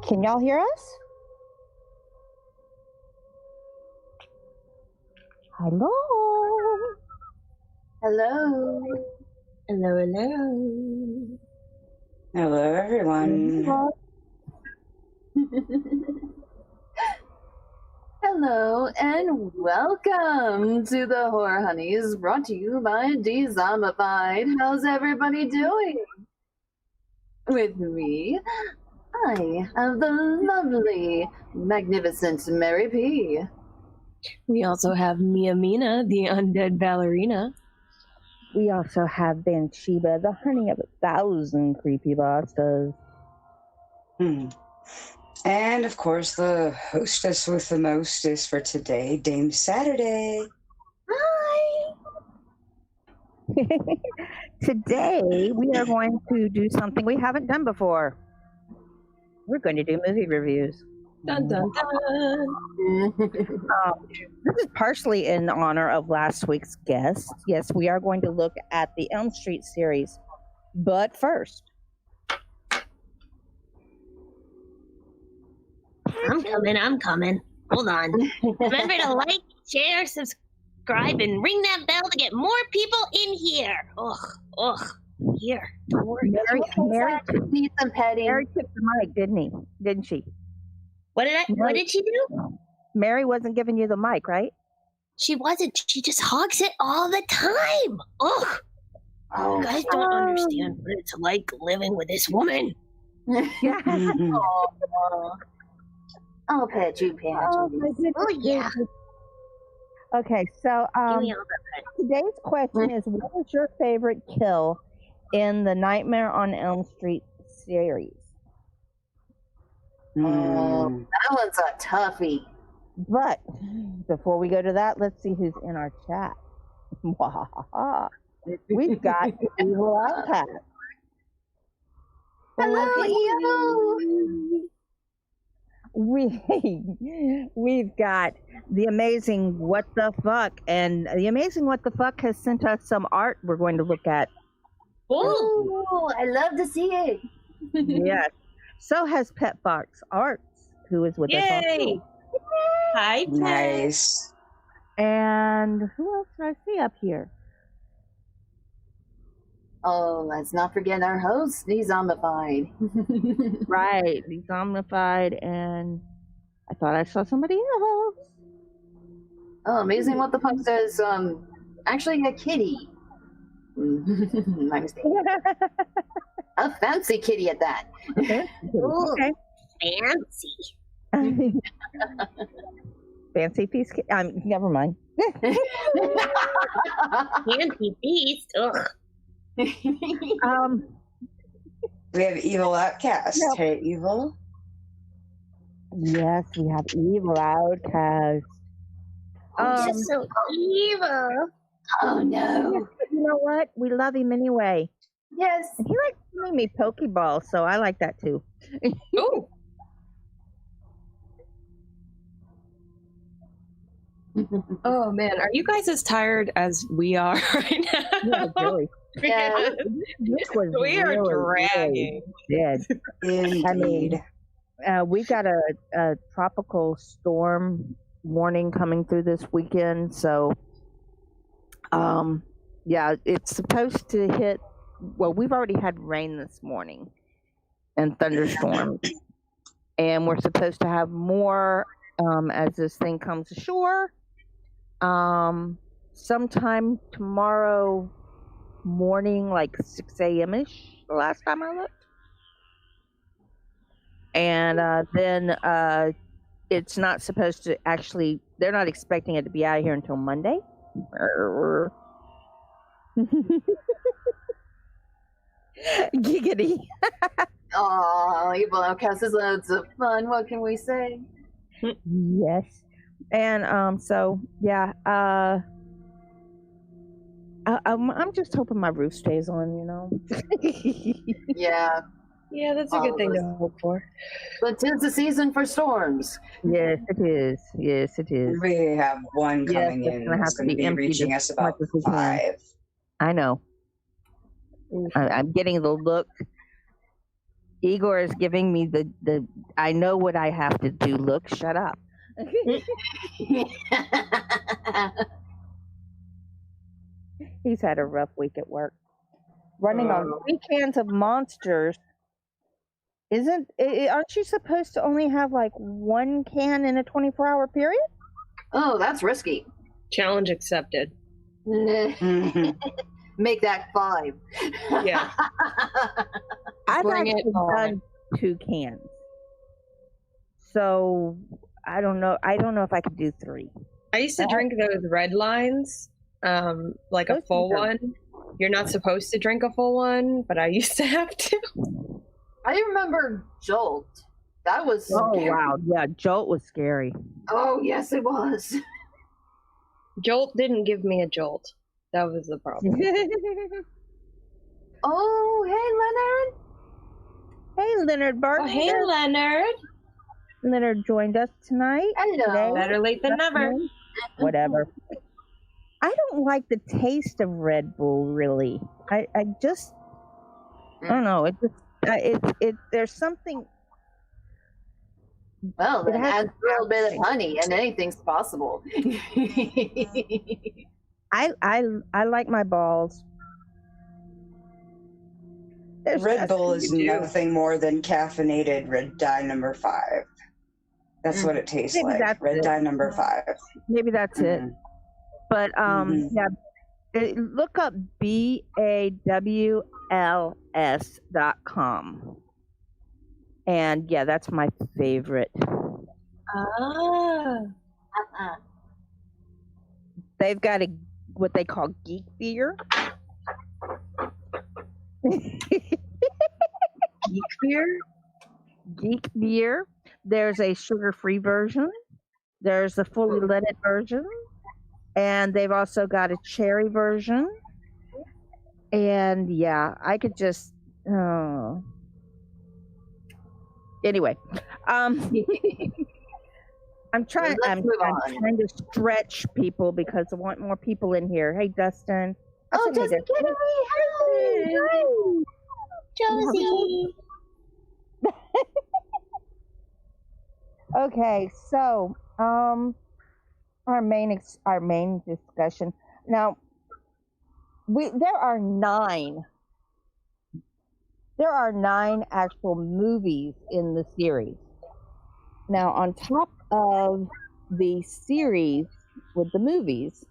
Can y'all hear us? Hello. Hello. Hello, hello. Hello, everyone. Hello and welcome to the Horror Honeyz, brought to you by Dezombified. How's everybody doing? With me, I have the lovely, magnificent Mary P. We also have Mia Mina, the undead ballerina. We also have Banshiba, the honey of 1,000 creepypastas. And, of course, the hostess with the mostest for today, Dame Saturday. Hi! Today, we are going to do something we haven't done before. We're going to do movie reviews. Dun, dun, dun. This is partially in honor of last week's guest. Yes, we are going to look at the Elm Street series. But first, I'm coming. Hold on. Remember to like, share, subscribe, and ring that bell to get more people in here. Ugh. Here. Don't worry. Mary Need some petting. Mary took the mic, didn't she? What did she do? Mary wasn't giving you the mic, right? She wasn't. She just hogs it all the time. Ugh. Oh, You guys don't understand what it's like living with this woman. Yeah. I'll pet you, Oh, my goodness. Oh, yeah. Okay, so Give me all that. today's question is, what is your favorite kill in the Nightmare on Elm Street series? That one's a toughie. But before we go to that, let's see who's in our chat. We've got Evil Outcast. Hello, We've got the amazing What the Fuck, and the amazing What the Fuck has sent us some art we're going to look at. Oh, I love to see it. Yes. So has Pet Fox Arts, who is with us. Yay! Hi, Pet. Nice. And who else do I see up here? Oh, let's not forget our host, Dezombified. Right, Dezombified, and I thought I saw somebody else. Oh, amazing! What the fuck says? Actually, a kitty. My mistake. A fancy kitty at that. Okay. Fancy. Fancy piece. Never mind. Fancy beast. Ugh. We have Evil Outcast. Yep. Hey, Evil. Yes, we have Evil Outcast. Just so evil. Oh no! But you know what? We love him anyway. Yes. And he likes giving me Pokeballs, so I like that too. Ooh. Oh man, are you guys as tired as we are right now? Yeah, really. Yeah. This was We are really, dragging. really dead. Indeed. We got a tropical storm warning coming through this weekend, so yeah, it's supposed to hit. Well, we've already had rain this morning and thunderstorms, and we're supposed to have more as this thing comes ashore. Sometime tomorrow morning, like 6 a.m. ish, the last time I looked. And then it's not supposed to actually, they're not expecting it to be out of here until Monday. Giggity. Oh, Evil Outcast is loads of fun. What can we say? Yes. And so yeah, I'm just hoping my roof stays on, you know. Yeah, Yeah, that's a good thing to hope for. but 'tis the season for storms. Yes, it is. Yes, it is. We have one Yes, coming it's in. gonna have It's to going to be be emptied reaching as us much about as we can. 5. I know. I'm getting the look. Igor is giving me the I know what I have to do. Look, shut up. He's had a rough week at work. Running on 3 cans of Monsters. Aren't you supposed to only have like 1 can in a 24-hour period? Oh, that's risky. Challenge accepted. Make that 5. Yeah. I've Bring it actually on. done 2 cans. So I don't know. I don't know if I could do 3. I used to drink those red lines, like a Those full are- one. You're not supposed to drink a full one, but I used to have to. I remember Jolt. That was Oh scary. wow, yeah, Jolt was scary. Oh yes, it was. Jolt didn't give me a jolt. That was the problem. Oh, Hey, Leonard Barton. Oh, hey, Leonard. Leonard joined us tonight. hey Leonard. Today. Better late than never. Whatever. I don't like the taste of Red Bull, really. I just, I don't know. It just, there's something. Well, then It has add a little bit of honey, and anything's possible. I like my balls. There's Red Bull is you do. nothing more than caffeinated red dye number 5. That's what it tastes Maybe like. that's Red it. dye number 5. Maybe that's it. Mhm. But Mhm. yeah, look up BAWLS.com. And yeah, that's my favorite. Ah. They've got what they call geek beer. Geek beer? Geek beer. There's a sugar-free version. There's a fully leaded version. And they've also got a cherry version. And yeah, I could just anyway. I'm trying Let's I'm move on. trying to stretch people because I want more people in here. Hey Dustin. I Oh, said, hey, Dustin, Dustin. get away! Josie. Okay, so our main discussion now. There are 9 actual movies in the series. Now, on top of the series with the movies,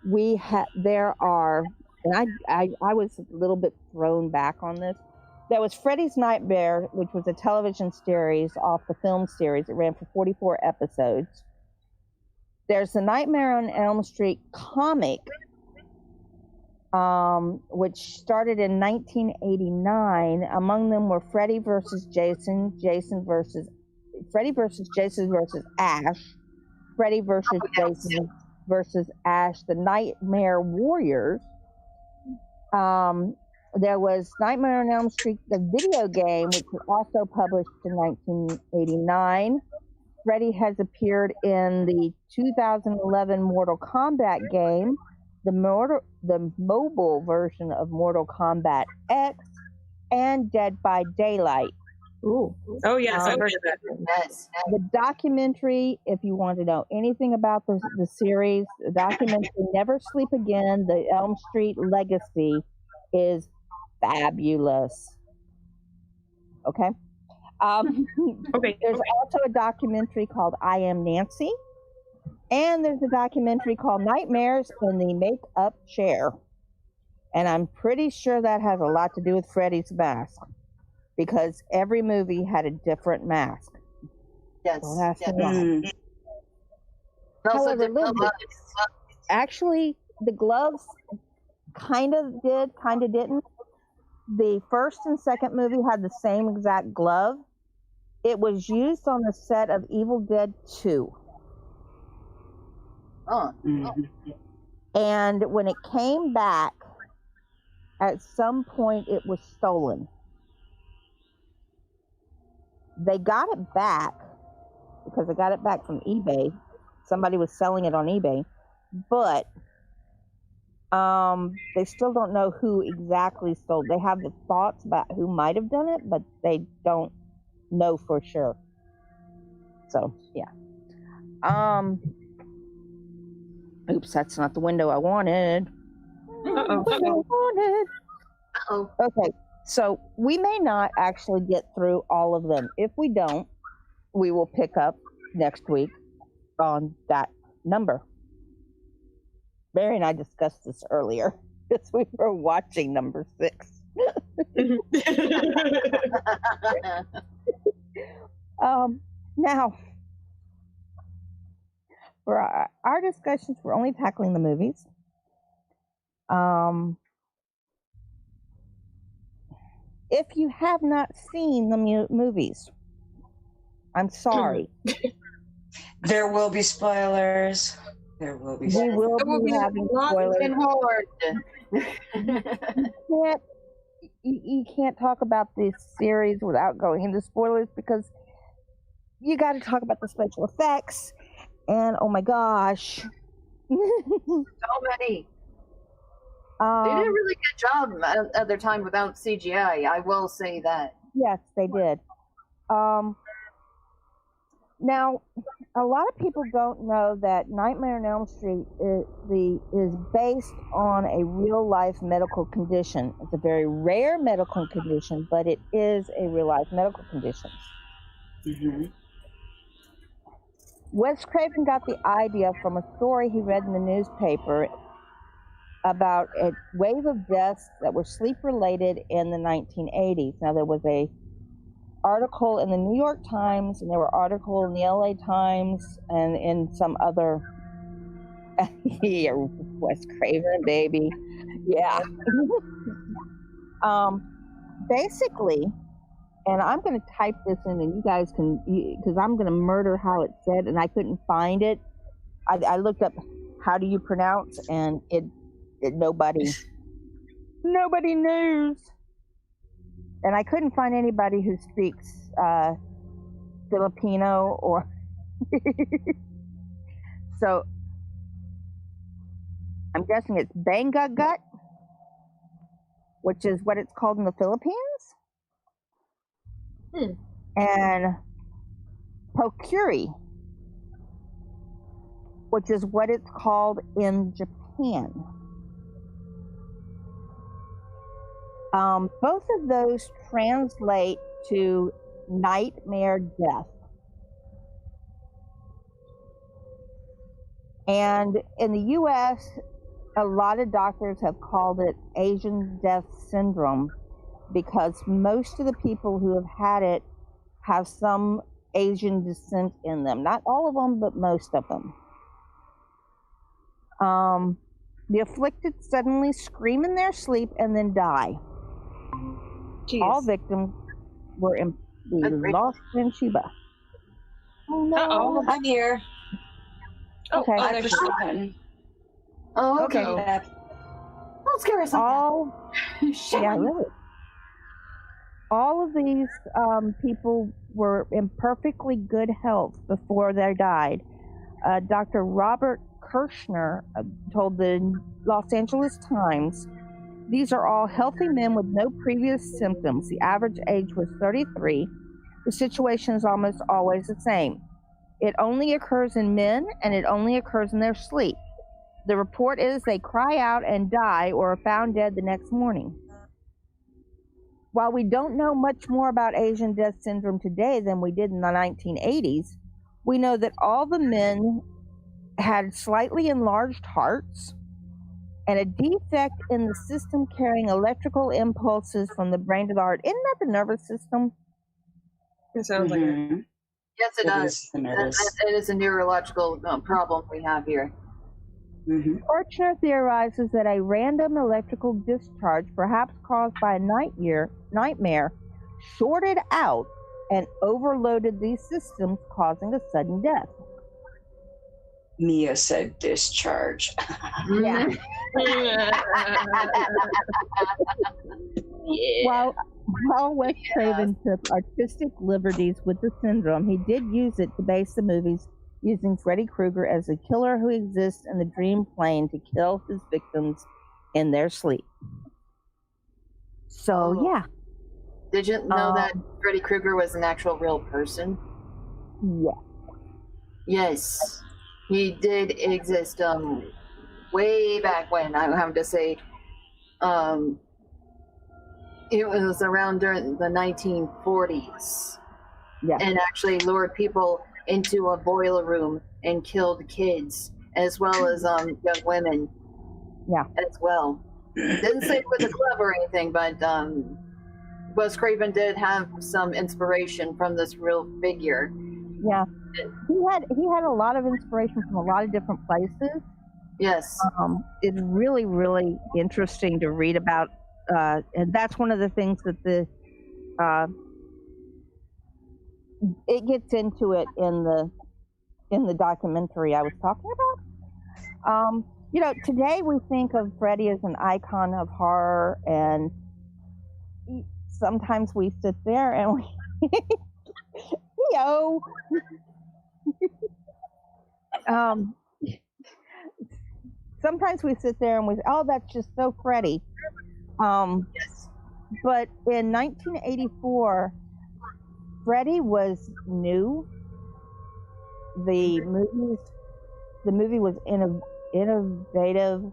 there are, and I was a little bit thrown back on this. There was Freddy's Nightmare, which was a television series off the film series. It ran for 44 episodes. There's the Nightmare on Elm Street comic, which started in 1989. Among them were Freddy versus Jason versus Ash, Freddy versus Jason versus Ash, the Nightmare Warriors. There was Nightmare on Elm Street, the video game, which was also published in 1989. Freddy has appeared in the 2011 Mortal Kombat game, the mobile version of Mortal Kombat X, and Dead by Daylight. Ooh. Oh, yes, I've heard of that. Yes. The documentary, if you want to know anything about the series, the documentary Never Sleep Again, the Elm Street Legacy, is fabulous. Okay. Okay. There's also a documentary called I Am Nancy, and there's a documentary called Nightmares in the Make-Up Chair. And I'm pretty sure that has a lot to do with Freddy's mask, because every movie had a different mask. Yes. Don't ask yes. me why. Mm. Also, However, different look, lives. Actually, the gloves kind of did, kind of didn't. The first and second movie had the same exact glove. It was used on the set of Evil Dead 2. Oh. Mhm. And when it came back, at some point it was stolen. They got it back because they got it back from eBay. Somebody was selling it on eBay. But They still don't know who exactly stole. They have the thoughts about who might have done it, but they don't know for sure. So yeah. Oops, that's not the window I wanted. Uh-oh. Okay, so we may not actually get through all of them. If we don't, we will pick up next week on that number. Barry and I discussed this earlier because we were watching number 6. Now, for our discussions, we're only tackling the movies. If you have not seen the movies, I'm sorry. There will be spoilers. There will be We spoilers. will be having spoilers. You can't talk about this series without going into spoilers because you got to talk about the special effects. And oh my gosh. So many. They did a really good job at their time without CGI. I will say that. Yes, they did. Now, a lot of people don't know that Nightmare on Elm Street is based on a real-life medical condition. It's a very rare medical condition, but it is a real-life medical condition. Mm-hmm. Wes Craven got the idea from a story he read in the newspaper about a wave of deaths that were sleep-related in the 1980s. Now, there was a article in the New York Times, and there were articles in the LA Times, and in some other. Yeah, Wes Craven, baby. Yeah. Basically, and I'm going to type this in, and you guys can, because I'm going to murder how it said, and I couldn't find it. I looked up how do you pronounce, and it nobody knows. And I couldn't find anybody who speaks Filipino or so I'm guessing it's Bangagut, which is what it's called in the Philippines. And Pokuri, which is what it's called in Japan. Both of those translate to nightmare death. And in the US, a lot of doctors have called it Asian death syndrome because most of the people who have had it have some Asian descent in them. Not all of them, but most of them. The afflicted suddenly scream in their sleep and then die. Jeez. All victims were lost in Shiba. Oh no! Uh-oh. I'm here. Okay. I there's pushed the button. Oh, okay. Okay. Don't scare us like All, that. yeah, really. All of these people were in perfectly good health before they died. Dr. Robert Kirshner told the Los Angeles Times, "These are all healthy men with no previous symptoms. The average age was 33. The situation is almost always the same. It only occurs in men, and it only occurs in their sleep. The report is they cry out and die or are found dead the next morning." While we don't know much more about Asian death syndrome today than we did in the 1980s, we know that all the men had slightly enlarged hearts and a defect in the system carrying electrical impulses from the brain to the heart. Isn't that the nervous system? It sounds like it. Mhm. Yes, it does. is the nervous. It is a neurological problem we have here. Mhm. Kirshner theorizes that a random electrical discharge, perhaps caused by a nightmare, shorted out and overloaded these systems, causing a sudden death. Mia said discharge. Yeah. Yeah. While Wes Craven took artistic liberties with the syndrome, he did use it to base the movies, using Freddy Krueger as a killer who exists in the dream plane to kill his victims in their sleep. So yeah. Did you know that Freddy Krueger was an actual real person? Yeah. Yes, he did exist. Way back when, I have to say, it was around during the 1940s. Yeah. And actually lured people into a boiler room and killed kids, as well as young women. Yeah. As well. Didn't say it was a club or anything, but Wes Craven did have some inspiration from this real figure. Yeah. He had a lot of inspiration from a lot of different places. Yes. It's really, really interesting to read about, and that's one of the things that it gets into it in the documentary I was talking about. You know, today we think of Freddy as an icon of horror, and sometimes we sit there and we sometimes we sit there and we say, oh, that's just so Freddy. Yes. But in 1984, Freddy was new. The movie was innovative.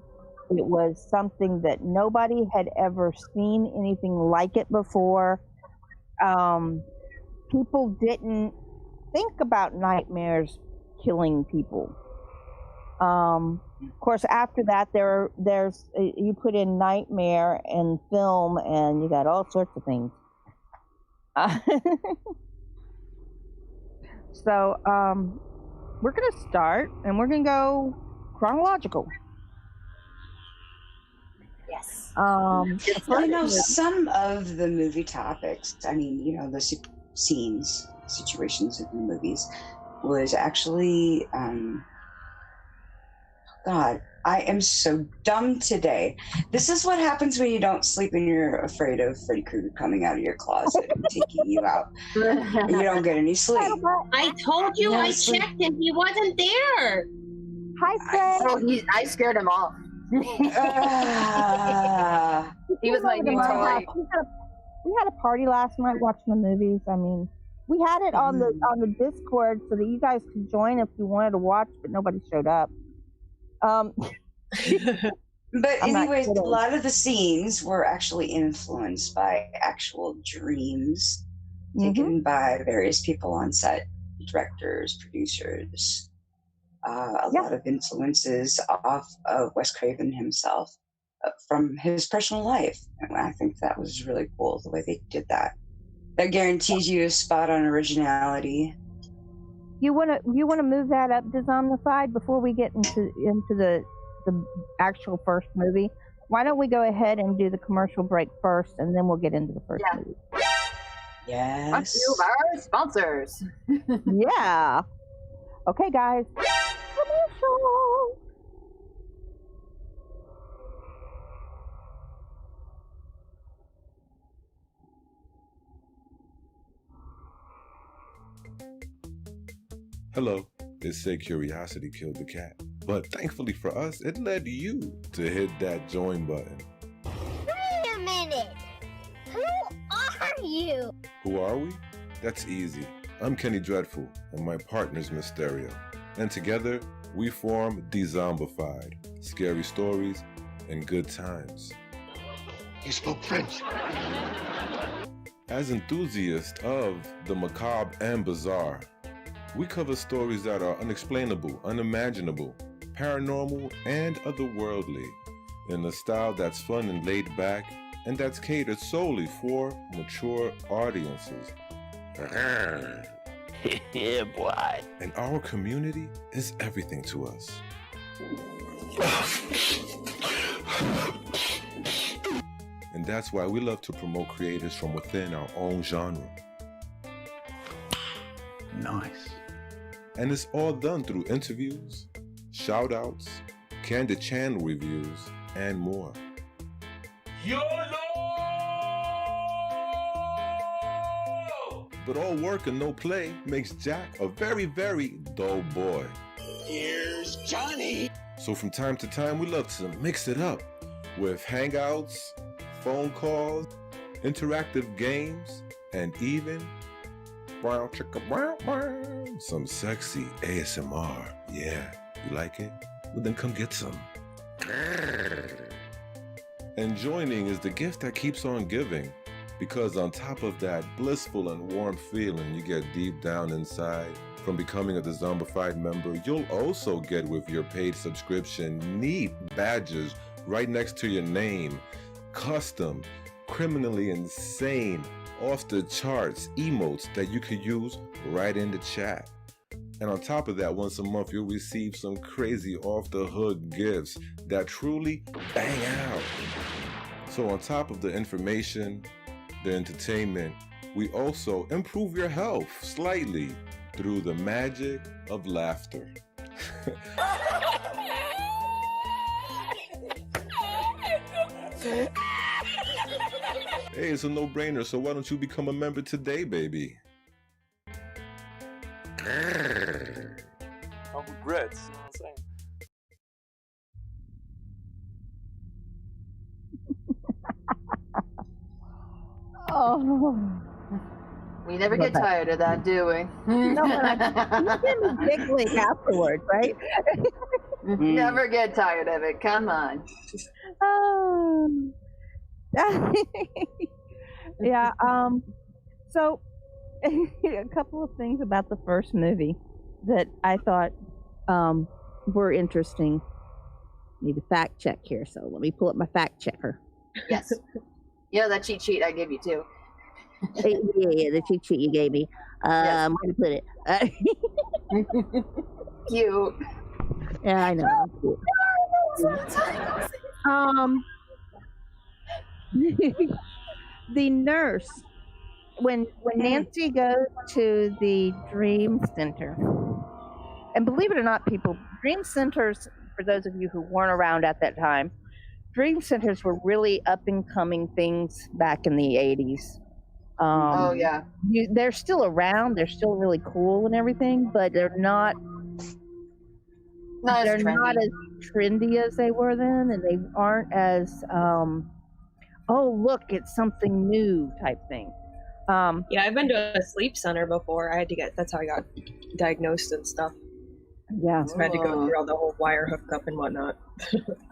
It was something that nobody had ever seen anything like it before. People didn't think about nightmares killing people. Of course, after that, there's you put in nightmare and film, and you got all sorts of things. So we're gonna start, and we're gonna go chronological. Yes. You know, some of the movie topics, I mean, you know, the scenes, situations in the movies, was actually, God, I am so dumb today. This is what happens when you don't sleep and you're afraid of Freddy Krueger coming out of your closet and taking you out. And you don't get any sleep. I told you, No I sleep. checked and he wasn't there. Hi, Fred. I scared him off. He was my new toy. We had a party last night watching the movies. I mean, we had it on the Discord so that you guys could join if you wanted to watch, but nobody showed up. But anyways, a lot of the scenes were actually influenced by actual dreams taken by various people on set, directors, producers. A lot of influences off of Wes Craven himself from his personal life. And I think that was really cool, the way they did that. That guarantees you a spot on originality. You wanna move that up, Dezombified, before we get into the actual first movie? Why don't we go ahead and do the commercial break first, and then we'll get into the first movie? Yes. Brought to you by our sponsors. Yeah. Okay, guys. Commercial. Hello, they say curiosity killed the cat, but thankfully for us, it led you to hit that join button. Wait a minute! Who are you? Who are we? That's easy. I'm Kenny Dreadful, and my partner's Mysterio. And together, we form Dezombified, scary stories and good times. You spoke French. As enthusiasts of the macabre and bizarre, we cover stories that are unexplainable, unimaginable, paranormal, and otherworldly, in a style that's fun and laid back, and that's catered solely for mature audiences. Yeah, boy. And our community is everything to us. And that's why we love to promote creators from within our own genre. Nice. And it's all done through interviews, shout-outs, candid channel reviews, and more. YOLO! But all work and no play makes Jack a very, very dull boy. Here's Johnny. So from time to time, we love to mix it up with hangouts, phone calls, interactive games, and even some sexy ASMR. Yeah, you like it? Well, then come get some. And joining is the gift that keeps on giving, because on top of that blissful and warm feeling you get deep down inside from becoming a Dezombified member, you'll also get with your paid subscription neat badges right next to your name, custom, criminally insane, off the charts emotes that you could use right in the chat. And on top of that, once a month, you'll receive some crazy off-the-hook gifts that truly bang out. So on top of the information, the entertainment, we also improve your health slightly through the magic of laughter. Hey, it's a no-brainer, so why don't you become a member today, baby? No regrets, you know what I'm saying? Oh. We never get tired of that, do we? No, you've been giggling afterwards, right? Never get tired of it. Come on. Oh. Yeah. So, a couple of things about the first movie that I thought were interesting. Need a fact check here, so let me pull up my fact checker. Yes. Yeah, that cheat sheet I gave you too. Yeah, the cheat sheet you gave me. Yes. Where to put it? Cute. Yeah, I know. The nurse, when Nancy goes to the Dream Center, and believe it or not, people, Dream Centers, for those of you who weren't around at that time, Dream Centers were really up and coming things back in the 80s. Oh yeah. They're still around. They're still really cool and everything, but they're not. Not as they're trendy. not as trendy as they were then, and they aren't as oh look, it's something new type thing. Yeah, I've been to a sleep center before. I had to get, that's how I got diagnosed and stuff. Yeah. So I had to go through all the whole wire hookup and whatnot.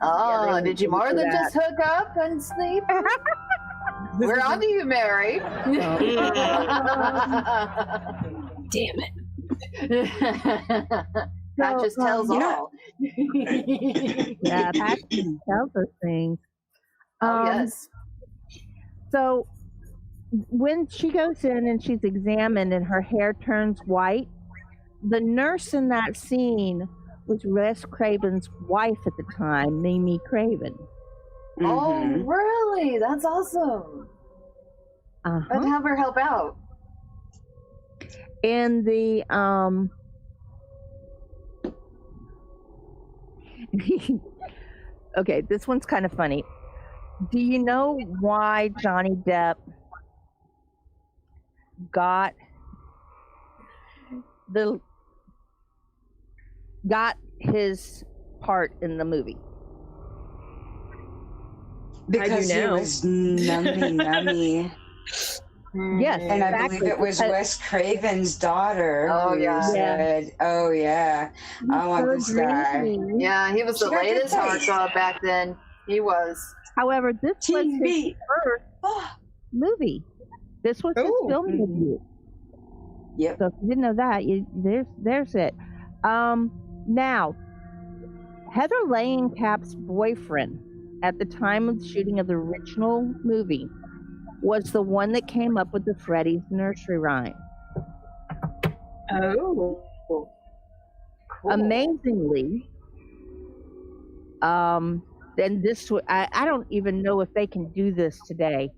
Oh, Yeah, did you more than that. just hook up and sleep? We're on to you, Mary. Damn it. That just tells all. Yeah, that tells us things. Oh, yes. So when she goes in and she's examined and her hair turns white, the nurse in that scene was Wes Craven's wife at the time, Mimi Craven. Oh, really? That's awesome. I'd have her help out. And the okay, this one's kind of funny. Do you know why Johnny Depp got his part in the movie? Because he was nummy. Yes, and I believe it was Wes Craven's daughter. Oh, yeah. Said, "Oh yeah, I want this guy." Yeah, he was the latest heartthrob back then. He was. However, this was his first movie. This was his film debut. Yep. So if you didn't know that, there's it. Now, Heather Langenkamp's boyfriend at the time of the shooting of the original movie was the one that came up with the Freddy's nursery rhyme. Oh. Cool. Amazingly, and this I don't even know if they can do this today.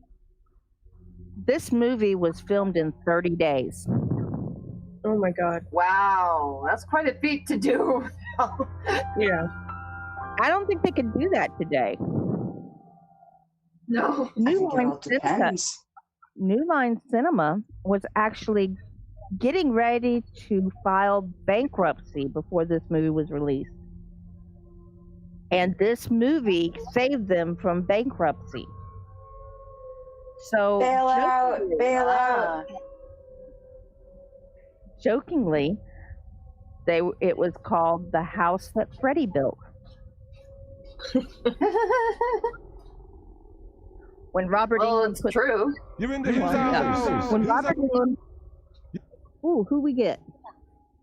This movie was filmed in 30 days. Oh my God. Wow, that's quite a feat to do. Yeah. I don't think they could do that today. No. New Line Cinema was actually getting ready to file bankruptcy before this movie was released. And this movie saved them from bankruptcy. So Bail out, bail out. Jokingly, it was called The House That Freddy Built. When Robert Englund it's true. You're in the house. When Robert Englund, ooh, who we get?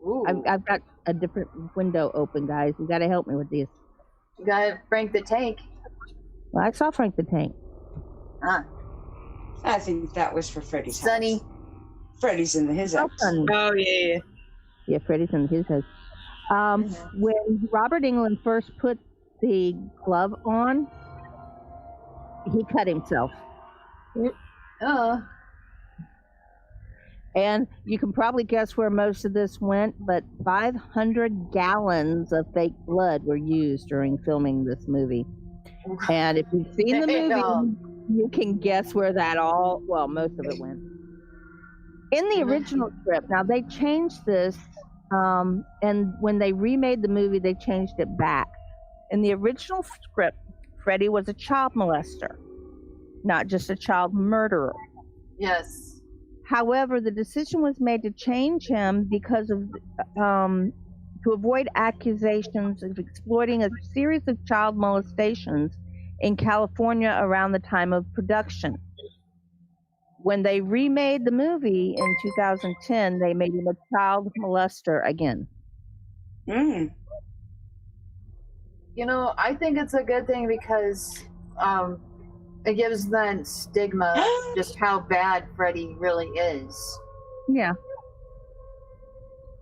Ooh. I've got a different window open, guys. You got to help me with this. You got Frank the Tank. Well, I saw Frank the Tank. Ah, I think that was for Freddy's Sonny. house. Freddy's in his house. Oh yeah. Yeah, Freddy's in his house. When Robert Englund first put the glove on, he cut himself. Oh. And you can probably guess where most of this went, but 500 gallons of fake blood were used during filming this movie. And if you've seen the movie, you can guess where most of it went. In the original script, now they changed this, and when they remade the movie, they changed it back. In the original script, Freddy was a child molester, not just a child murderer. Yes. However, the decision was made to change him because of to avoid accusations of exploiting a series of child molestations in California around the time of production. When they remade the movie in 2010, they made him a child molester again. You know, I think it's a good thing because it gives that stigma just how bad Freddy really is. Yeah.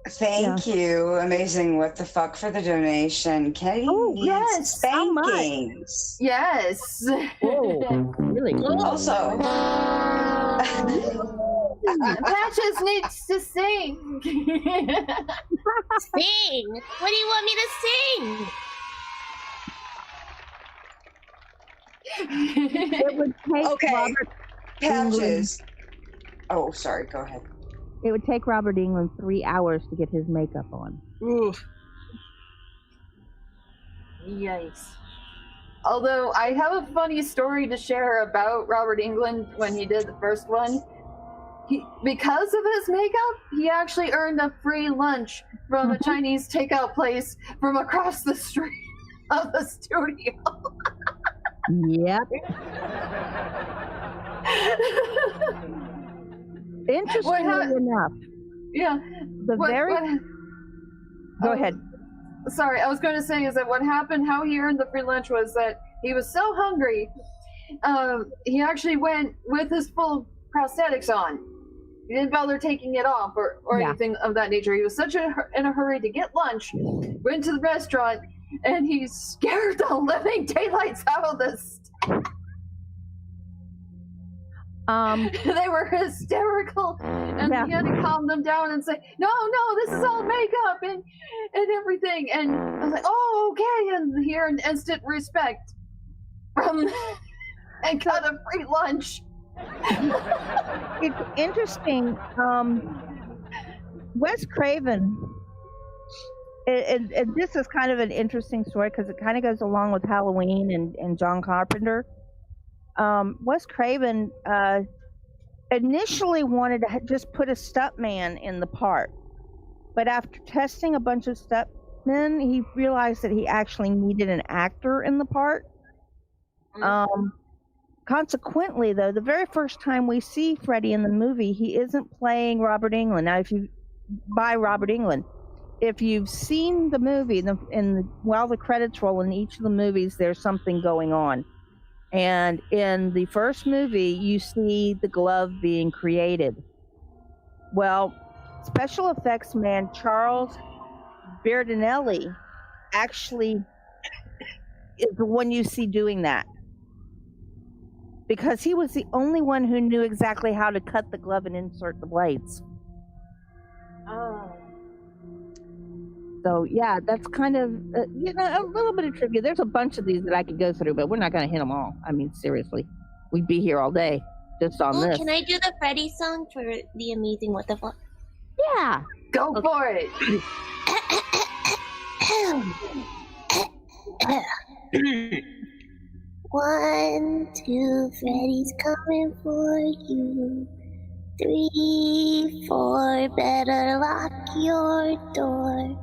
Thank you. Amazing. What the fuck for the donation. Kenny needs spankings. Yes. Oh, really? Also, Patches needs to sing. Sing? What do you want me to sing? It would take Robert Patches. Oh, sorry. Go ahead. It would take Robert Englund 3 hours to get his makeup on. Oof. Yikes. Although I have a funny story to share about Robert Englund when he did the first one. Because of his makeup, he actually earned a free lunch from a Chinese takeout place from across the street of the studio. Yep. Interestingly enough, Go ahead. Sorry, I was going to say is that what happened, how he earned the free lunch was that he was so hungry, he actually went with his full prosthetics on. He didn't bother taking it off or anything of that nature. He was such in a hurry to get lunch, went to the restaurant, and he scared the living daylights out of this. They were hysterical, and he had to calm them down and say, no, this is all makeup and everything. And I was like, oh, okay. And he earned instant respect from and got a free lunch. It's interesting. Wes Craven, and this is kind of an interesting story because it kind of goes along with Halloween and John Carpenter. Wes Craven initially wanted to just put a stuntman in the part, but after testing a bunch of stuntmen, he realized that he actually needed an actor in the part. Consequently, though, the very first time we see Freddy in the movie, he isn't playing Robert Englund. Now, if you've seen the movie, while the credits roll in each of the movies, there's something going on. And in the first movie, you see the glove being created. Well, special effects man Charles Berardinelli actually is the one you see doing that. Because he was the only one who knew exactly how to cut the glove and insert the blades. Oh. So, yeah, that's kind of, a little bit of trivia. There's a bunch of these that I could go through, but we're not going to hit them all. I mean, seriously. We'd be here all day just on this. Can I do the Freddy song for the amazing what the fuck? Yeah. Go for it. 1, 2, Freddy's coming for you. 3, 4, better lock your door.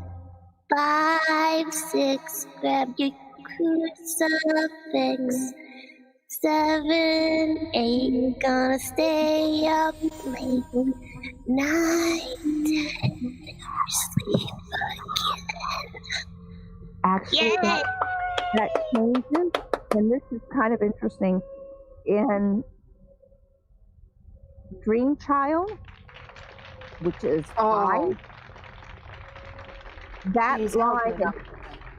5, 6, grab your crucifix. 7, 8, gonna stay up late. 9, 10, sleep again. Actually, that changes, and this is kind of interesting. In Dream Child, which is 5, that line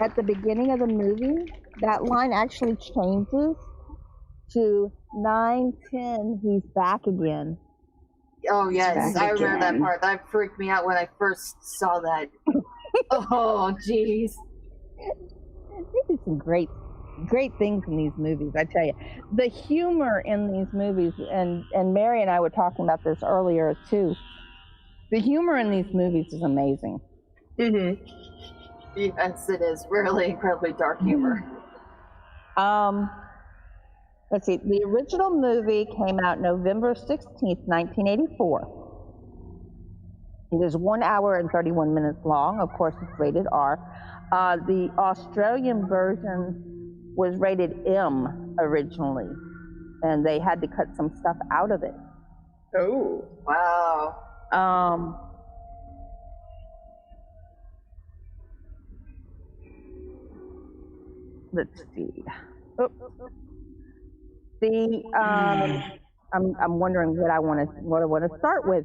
at the beginning of the movie, that line actually changes to 9, 10, he's back again. Oh yes, Back I remember that again. part. That freaked me out when I first saw that. Oh jeez. They do some great things in these movies, I tell you. The humor in these movies, and Mary and I were talking about this earlier too. The humor in these movies is amazing. Mm-hmm. Yes, it is really incredibly dark humor. Let's see. The original movie came out November 16th, 1984. It is 1 hour and 31 minutes long. Of course, it's rated R. The Australian version was rated M originally, and they had to cut some stuff out of it. Oh, wow. Let's see. I'm wondering what I want to start with.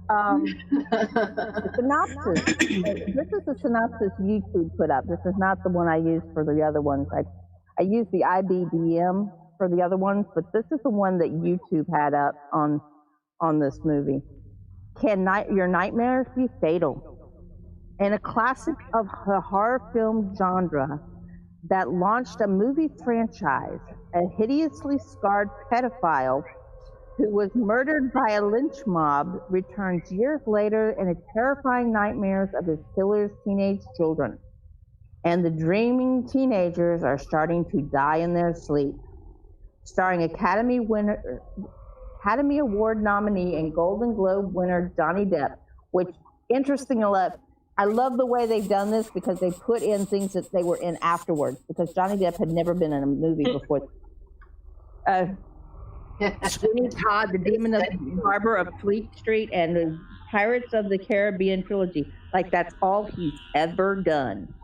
The synopsis. This is the synopsis YouTube put up. This is not the one I used for the other ones. I used the IBDM for the other ones, but this is the one that YouTube had up on this movie. Can your nightmares be fatal? In a classic of the horror film genre that launched a movie franchise, a hideously scarred pedophile who was murdered by a lynch mob returns years later in a terrifying nightmares of his killer's teenage children. And the dreaming teenagers are starting to die in their sleep. Starring Academy Award nominee and Golden Globe winner Johnny Depp, which, interesting enough, I love the way they've done this because they put in things that they were in afterwards, because Johnny Depp had never been in a movie before. Sweeney Todd, The Demon of the Harbor of Fleet Street, and the Pirates of the Caribbean trilogy. Like, that's all he's ever done.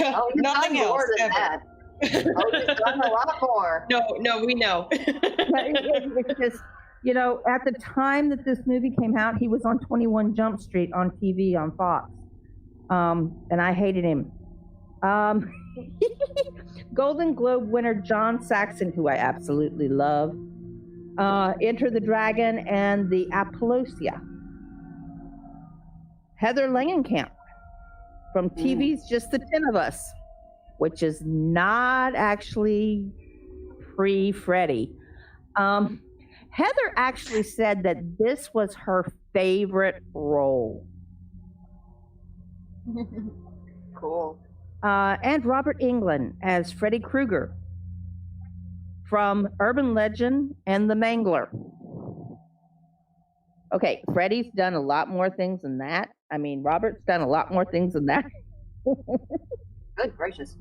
Oh, Nothing else. Than that. Oh, he's done a lot more. No, we know. It's just, you know, at the time that this movie came out, he was on 21 Jump Street on TV on Fox. And I hated him. Golden Globe winner John Saxon, who I absolutely love. Enter the Dragon and the Apollosia. Heather Langenkamp from TV's Just the 10 of Us, which is not actually pre-Freddy. Heather actually said that this was her favorite role. Cool. And Robert Englund as Freddy Krueger from Urban Legend and The Mangler. Okay, Freddy's done a lot more things than that. I mean, Robert's done a lot more things than that. Good gracious.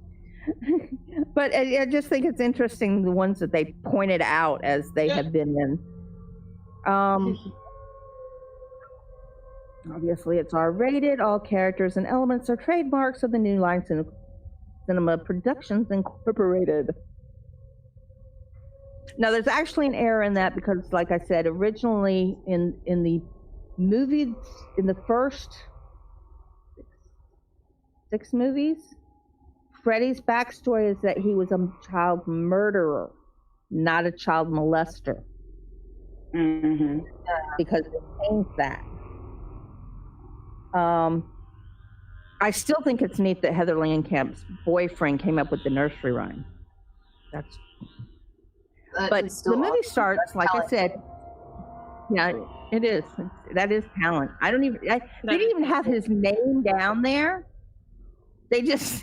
But I just think it's interesting, the ones that they pointed out as they have been in. Obviously, it's R-rated. All characters and elements are trademarks of the New Line Cinema Productions Incorporated. Now, there's actually an error in that because, like I said, originally in the movie, in the first 6 movies, Freddy's backstory is that he was a child murderer, not a child molester. Mm-hmm. Because they changed that. I still think it's neat that Heather Langenkamp's boyfriend came up with the nursery rhyme. But the movie starts, like I said, yeah, it is. That is talent. They didn't even have his name down there. They just,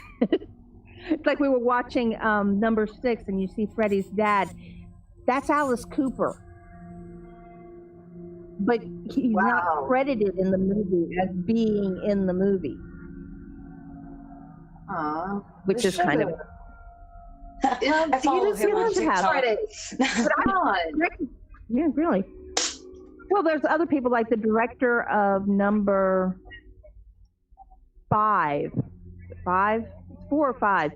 It's like we were watching number 6 and you see Freddy's dad. That's Alice Cooper. But he's not credited in the movie as being in the movie. Which is kind of... I follow him on TikTok. Yeah, really. Well, there's other people like the director of number 4 or 5,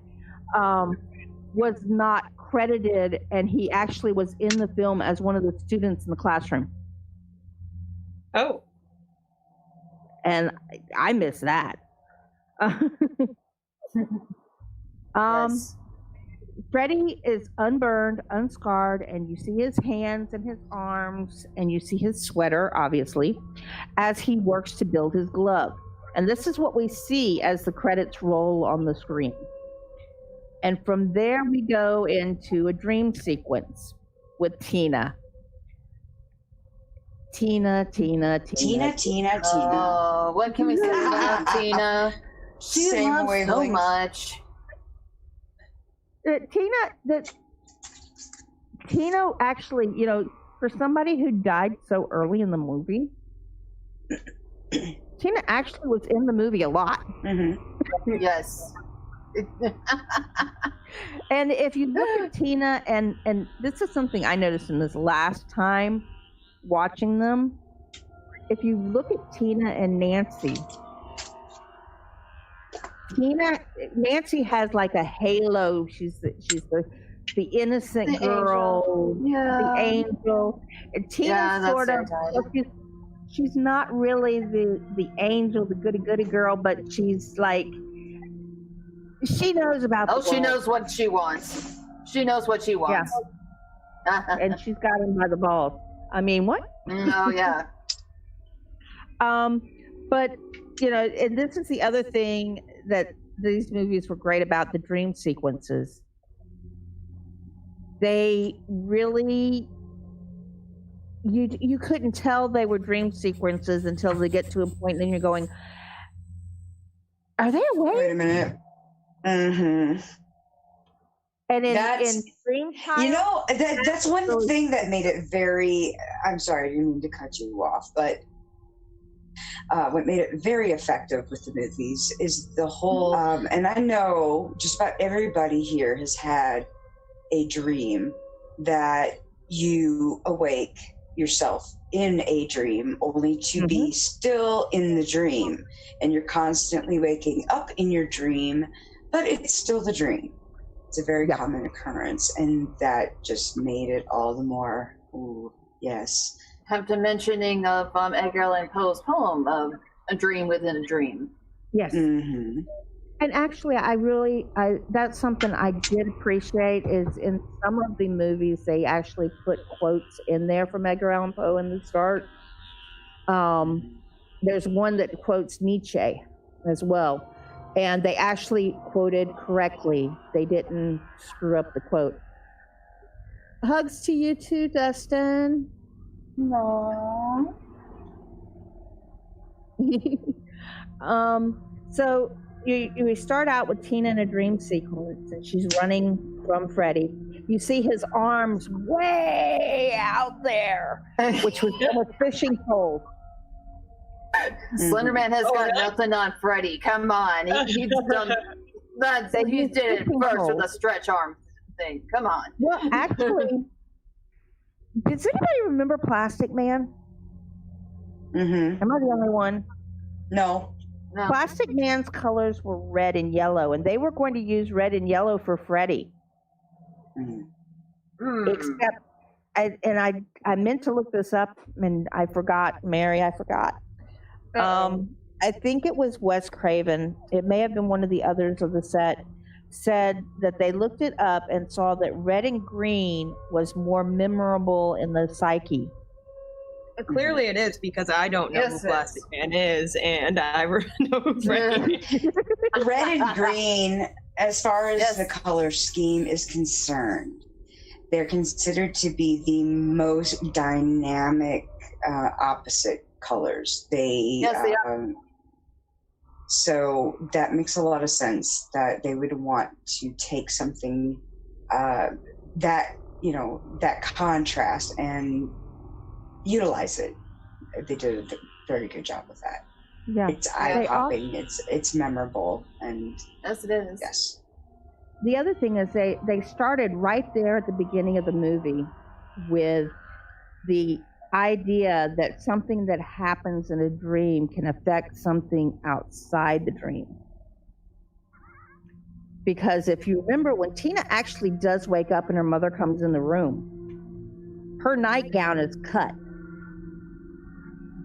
was not credited, and he actually was in the film as one of the students in the classroom. Oh. And I miss that. Yes. Freddy is unburned, unscarred, and you see his hands and his arms, and you see his sweater, obviously, as he works to build his glove. And this is what we see as the credits roll on the screen. And from there, we go into a dream sequence with Tina. Tina. Oh, what can we say about Tina? She loves so much. Tina actually, you know, for somebody who died so early in the movie, Tina actually was in the movie a lot. Mm-hmm. Yes. And if you look at Tina, and this is something I noticed in this last time watching them, if you look at Tina and Nancy, Nancy has like a halo. She's the innocent girl, the angel. And Tina's sort of, she's not really the angel, the goody girl, but she's like, she knows about the world. She knows what she wants. She knows what she wants. Yeah. And she's got him by the balls. I mean, what? Oh, yeah. But, you know, and this is the other thing that these movies were great about, the dream sequences. They really, you couldn't tell they were dream sequences until they get to a point, and then you're going, are they awake? Wait a minute. Mm-hmm. And in Dream Time, you know, that's one thing that made it very, I'm sorry, I didn't mean to cut you off, but what made it very effective with the movies is the whole, and I know just about everybody here has had a dream that you awake yourself in a dream only to be still in the dream, and you're constantly waking up in your dream, but it's still the dream. It's a very common occurrence, and that just made it all the more, ooh, yes. Have to mentioning of Edgar Allan Poe's poem of A Dream Within a Dream. Yes. Mm-hmm. And actually, that's something I did appreciate, is in some of the movies, they actually put quotes in there from Edgar Allan Poe in the start. There's one that quotes Nietzsche as well. And they actually quoted correctly. They didn't screw up the quote. Hugs to you too, Dustin. No. So we start out with Tina in a dream sequence, and she's running from Freddy. You see his arms way out there, which was a fishing pole. Slenderman has got nothing on Freddy. Come on, he's done that. He did it first with a stretch arm thing. Come on. Well, actually, does anybody remember Plastic Man? Mm-hmm. Am I the only one? No. Plastic Man's colors were red and yellow, and they were going to use red and yellow for Freddy. Except, I meant to look this up, and I forgot. Mary, I forgot. I think it was Wes Craven. It may have been one of the others of the set. Said that they looked it up and saw that red and green was more memorable in the psyche. Clearly it is, because I don't know who Plastic Man is, and I know Freddy. Red and green, as far as the color scheme is concerned, they're considered to be the most dynamic opposite colors. They So that makes a lot of sense that they would want to take something that, you know, that contrast and utilize it. They did a very good job with that. Yeah. It's eye-popping, it's memorable, and yes, it is. Yes. The other thing is they started right there at the beginning of the movie with the idea that something that happens in a dream can affect something outside the dream. Because if you remember, when Tina actually does wake up and her mother comes in the room, her nightgown is cut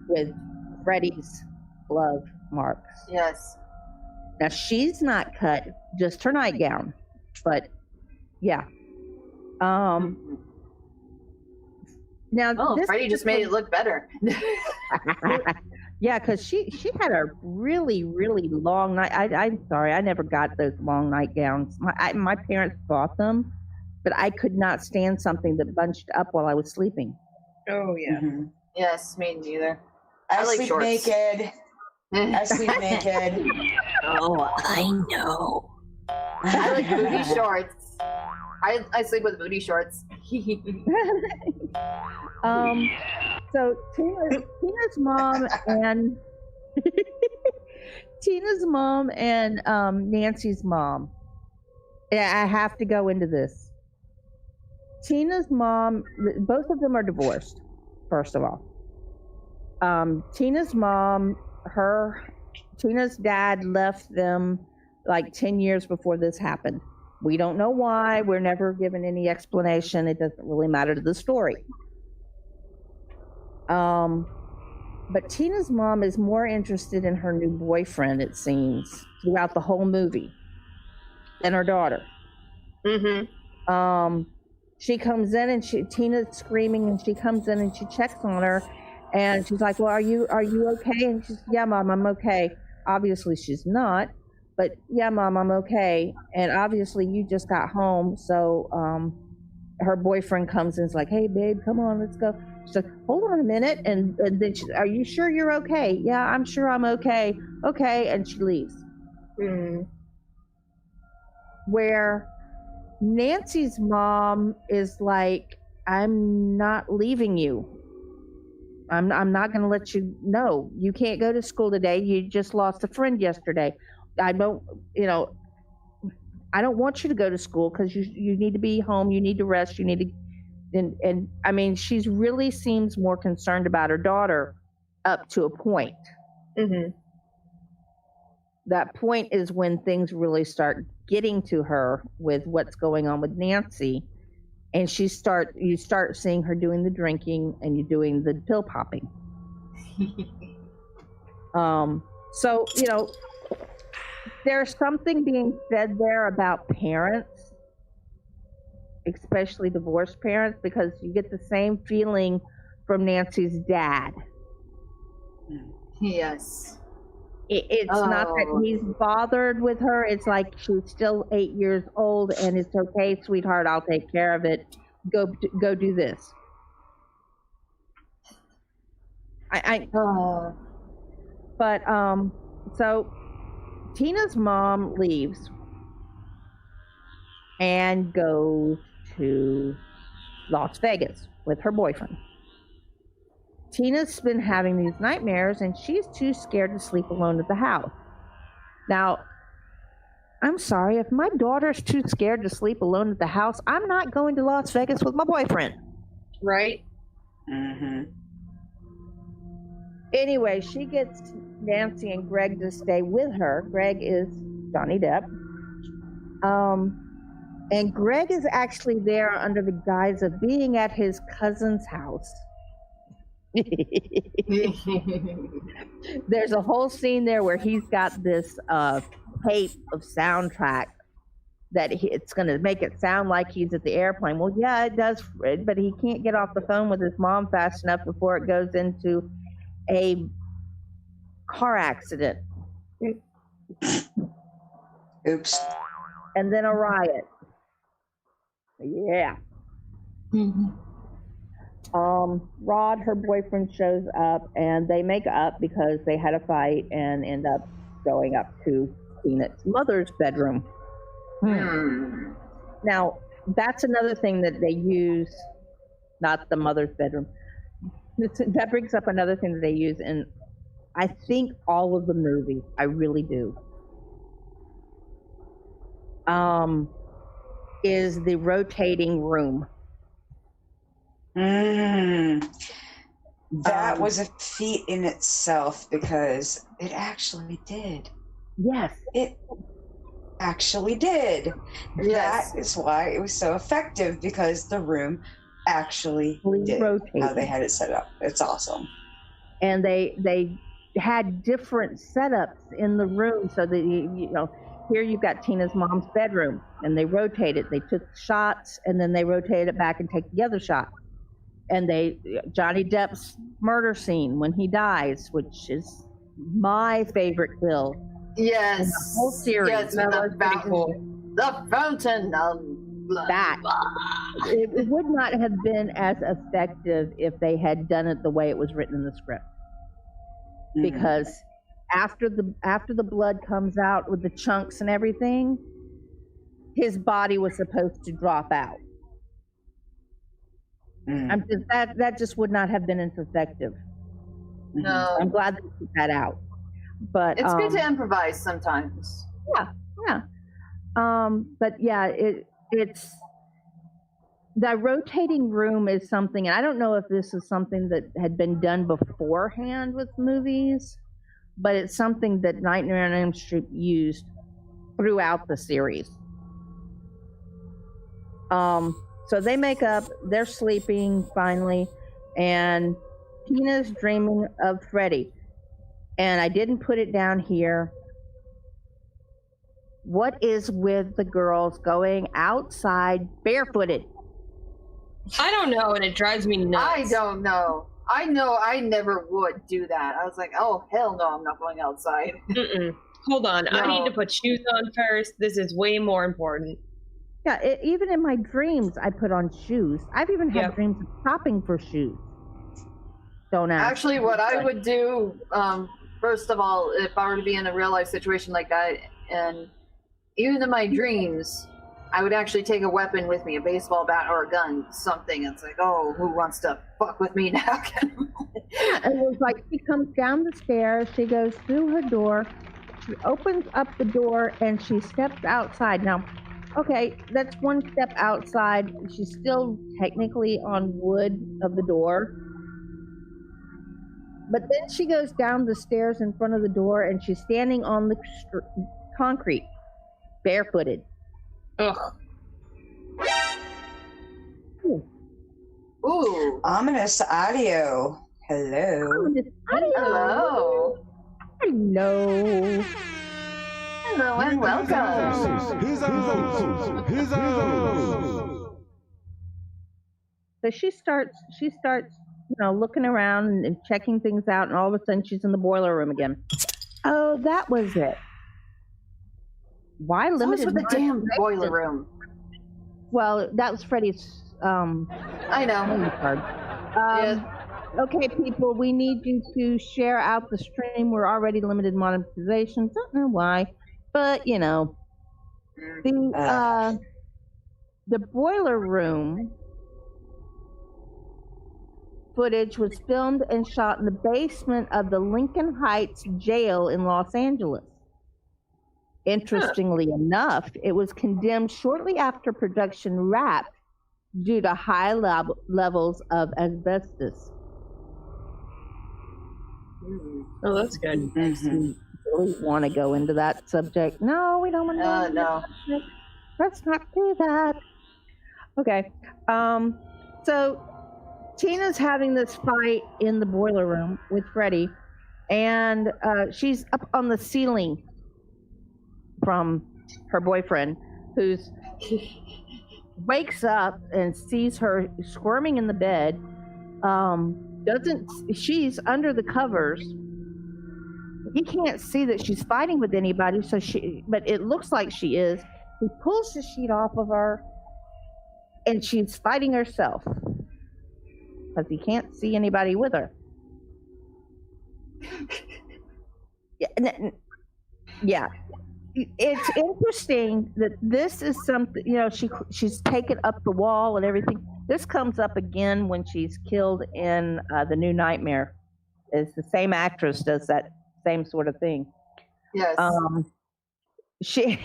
with Freddy's glove marks. Yes. Now she's not cut, just her nightgown. But yeah. Now Freddie just made it look better. Yeah, because she had a really, really long night. I'm sorry, I never got those long nightgowns. My parents bought them, but I could not stand something that bunched up while I was sleeping. Oh yeah. Mm-hmm. Yes, me neither. I like sleep shorts. naked. I sleep naked. Oh, I know. I like booty shorts. I sleep with booty shorts. So Tina's mom and Tina's mom and Nancy's mom. Yeah, I have to go into this. Tina's mom, both of them are divorced, first of all. Tina's mom, Tina's dad left them like 10 years before this happened. We don't know why. We're never given any explanation. It doesn't really matter to the story. But Tina's mom is more interested in her new boyfriend, it seems, throughout the whole movie than her daughter. Mm-hmm. She comes in and Tina's screaming, and she comes in and she checks on her, and she's like, "Well, are you okay?" And she's, "Yeah, Mom, I'm okay." Obviously, she's not, but yeah, Mom, I'm okay. And obviously, you just got home, so her boyfriend comes in and is like, "Hey, babe, come on, let's go." She's like, "Hold on a minute," and then she's, "Are you sure you're okay?" "Yeah, I'm sure I'm okay." "Okay," and she leaves. Where Nancy's mom is like, "I'm not leaving you. I'm not going to let you know. You can't go to school today. You just lost a friend yesterday. I don't want you to go to school because you need to be home. You need to rest. You need to." And I mean, she's really seems more concerned about her daughter up to a point. Mm-hmm. That point is when things really start getting to her with what's going on with Nancy, and you start seeing her doing the drinking and you doing the pill popping. So there's something being said there about parents, especially divorced parents, because you get the same feeling from Nancy's dad. Yes. It's not that he's bothered with her. It's like she's still 8 years old, and it's okay, sweetheart. I'll take care of it. Go do this. But so Tina's mom leaves and goes to Las Vegas with her boyfriend. Tina's been having these nightmares, and she's too scared to sleep alone at the house. Now, I'm sorry, if my daughter's too scared to sleep alone at the house, I'm not going to Las Vegas with my boyfriend. Right? Mm-hmm. Anyway, she gets Nancy and Greg to stay with her. Greg is Johnny Depp. And Greg is actually there under the guise of being at his cousin's house. There's a whole scene there where he's got this tape of soundtrack that it's going to make it sound like he's at the airplane. Well, yeah, it does, but he can't get off the phone with his mom fast enough before it goes into a car accident. Oops. And then a riot. Yeah. Rod, her boyfriend, shows up, and they make up because they had a fight and end up going up to Peanut's mother's bedroom. Now, that's another thing that they use, not the mother's bedroom. That brings up another thing that they use in, I think, all of the movies. I really do. Is the rotating room. That was a feat in itself because it actually did. Yes. It actually did. Yes. That is why it was so effective, because the room actually did rotated. how they had it set up. It's awesome. And they had different setups in the room so that, you know, here you've got Tina's mom's bedroom, and they rotate it. They took shots, and then they rotate it back and take the other shot. And Johnny Depp's murder scene when he dies, which is my favorite kill. Yes. In the whole series. Yes, the fountain of blood. That it would not have been as effective if they had done it the way it was written in the script. Because after the blood comes out with the chunks and everything, his body was supposed to drop out. That just would not have been as effective. No. I'm glad they took that out. But it's good to improvise sometimes. Yeah. But yeah, it's the rotating room is something, and I don't know if this is something that had been done beforehand with movies, but it's something that Nightmare on Elm Street used throughout the series. So they make up, they're sleeping finally, and Tina's dreaming of Freddy. And I didn't put it down here. What is with the girls going outside barefooted? I don't know, and it drives me nuts. I don't know. I know I never would do that. I was like, oh, hell no, I'm not going outside. Hold on. No. I need to put shoes on first. This is way more important. Yeah, even in my dreams, I put on shoes. I've even had dreams of shopping for shoes. Don't ask. Actually, what I would do, first of all, if I were to be in a real life situation like that, and even in my dreams, I would actually take a weapon with me, a baseball bat or a gun, something. It's like, oh, who wants to fuck with me now? And it was like she comes down the stairs, she goes through her door, she opens up the door, and she steps outside. Now, okay, that's one step outside. She's still technically on wood of the door. But then she goes down the stairs in front of the door, and she's standing on the concrete, barefooted. Ugh. Ooh. Ominous audio. Hello. Hello. Hello. Hello and welcome. So she starts, looking around and checking things out, and all of a sudden she's in the boiler room again. Oh, that was it. Why limited? What's with the damn boiler room? Well, that was Freddy's. I know. Card. Okay, people, we need you to share out the stream. We're already limited monetization. Don't know why, but the boiler room footage was filmed and shot in the basement of the Lincoln Heights jail in Los Angeles. Interestingly enough, it was condemned shortly after production wrapped due to high levels of asbestos. Oh, that's good. We really want to go into that subject. No, we don't want to. No. Let's not do that. Okay. So Tina's having this fight in the boiler room with Freddy, and she's up on the ceiling from her boyfriend, who's wakes up and sees her squirming in the bed. She's under the covers. He can't see that she's fighting with anybody, but it looks like she is. He pulls the sheet off of her, and she's fighting herself because he can't see anybody with her. Yeah, Yeah. It's interesting that this is something, she's taken up the wall and everything. This comes up again when she's killed in The New Nightmare. It's the same actress does that same sort of thing. Yes. She.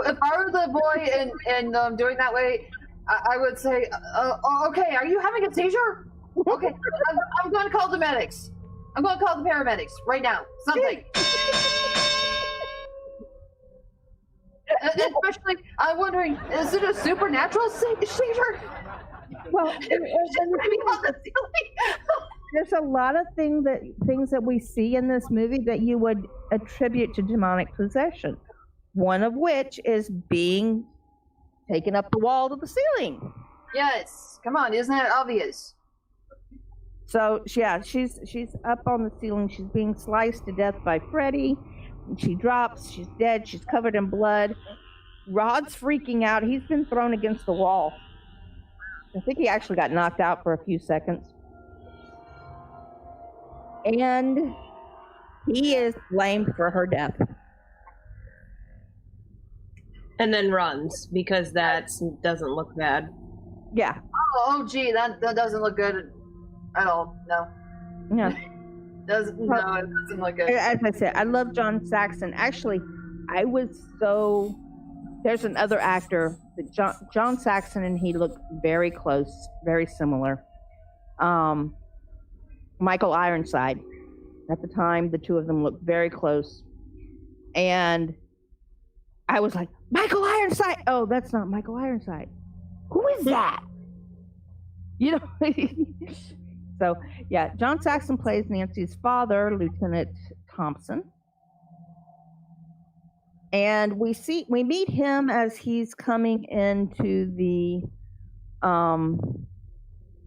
if I were the boy and doing that way, I would say, okay, are you having a seizure? Okay, I'm going to call the medics. I'm going to call the paramedics right now. Something. Especially, I'm wondering, is it a supernatural seizure? Well, there's a lot of things that we see in this movie that you would attribute to demonic possession. One of which is being taken up the wall to the ceiling. Yes, come on, isn't that obvious? So yeah, she's up on the ceiling. She's being sliced to death by Freddy. She drops. She's dead. She's covered in blood. Rod's freaking out. He's been thrown against the wall. I think he actually got knocked out for a few seconds. And he is blamed for her death. And then runs because that doesn't look bad. Yeah. Oh, gee, that doesn't look good at all. No. Yeah. It doesn't look good. As I said, I love John Saxon. Actually, there's another actor, John Saxon, and he looked very close, very similar. Michael Ironside. At the time, the two of them looked very close. And I was like, Michael Ironside! Oh, that's not Michael Ironside. Who is that? So, yeah, John Saxon plays Nancy's father, Lieutenant Thompson. And we meet him as he's coming into the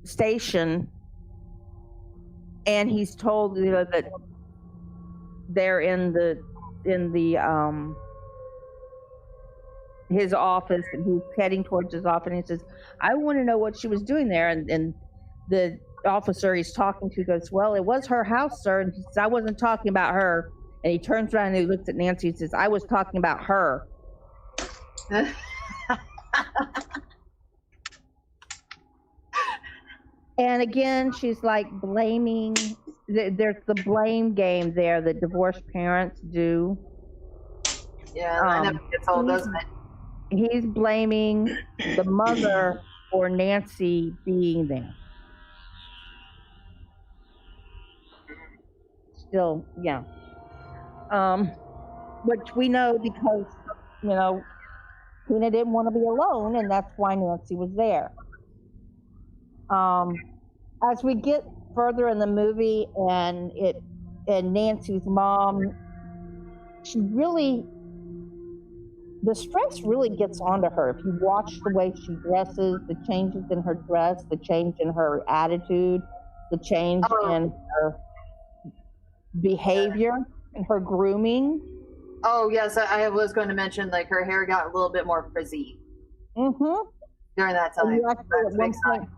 station, and he's told that they're in his office, and he's heading towards his office, and he says, I want to know what she was doing there. And the officer he's talking to goes, well, it was her house, sir. And he says, I wasn't talking about her. And he turns around and he looks at Nancy and says, I was talking about her. And again, she's like blaming, there's the blame game there that divorced parents do. Yeah, that never gets old, doesn't it? He's blaming the mother for Nancy being there. Still, yeah. Which we know because, Tina didn't want to be alone, and that's why Nancy was there. As we get further in the movie, and Nancy's mom, the stress really gets onto her. If you watch the way she dresses, the changes in her dress, the change in her attitude, the change in her behavior and her grooming. Oh, yes, I was going to mention, like, her hair got a little bit more frizzy. Mm-hmm. During that time. And you actually at one point